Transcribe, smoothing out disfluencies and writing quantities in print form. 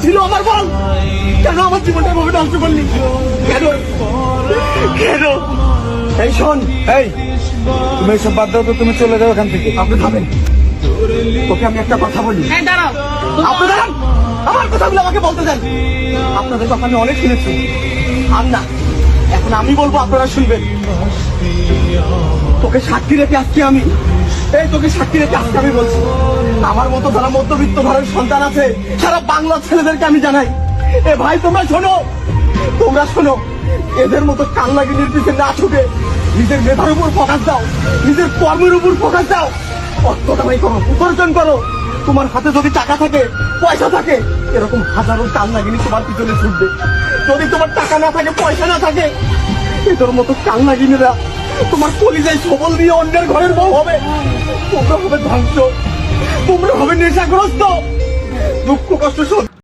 ছিল আমার বল? কেন আমার জীবনটা এভাবে নষ্ট করলি? কেন কেন? এই শোন, এই তুমি এইসব বাদ দাও তো, তুমি চলে যাও এখান থেকে। আপনি থামেন, তোকে আমি একটা কথা বলি। এই দাঁড়াও। আপনি দাঁড়ান, আমার কথাগুলো আমাকে বলতে দেন। আপনাদের কথা আমি অনেক শুনেছি, আর না, এখন আমি বলবো, আপনারা শুনবেন। তোকে সাক্ষী রেখে আজকে আমি তোকে সাক্ষী রেখে আজকে আমি বলছি, আমার মতো যারা মধ্যবিত্ত ঘরের সন্তান আছে, সারা বাংলার ছেলেদেরকে আমি জানাই, এ ভাই তোমরা শোনো, তোমরা শোনো, এদের মতো কান্নাগিনির পিছনে না ছুটে নিজের মেধার উপর ফোকাস দাও, নিজের কর্মের উপর ফোকাস দাও, অর্থ কামাই করো, উপার্জন করো। তোমার হাতে যদি টাকা থাকে, পয়সা থাকে, এরকম হাজারো কান্নাগিনি তোমার পিছনে ছুটবে। যদি তোমার টাকা না থাকে, পয়সা না থাকে, এদের মতো কান্নাগিনীরা তোমার কলিজায় সবল দিয়ে অন্যের ঘরের বউ হবে। তোমরা হবে ধ্বংস, তোমরা হবে নেশাগ্রস্ত, দুঃখ কষ্ট সহ্য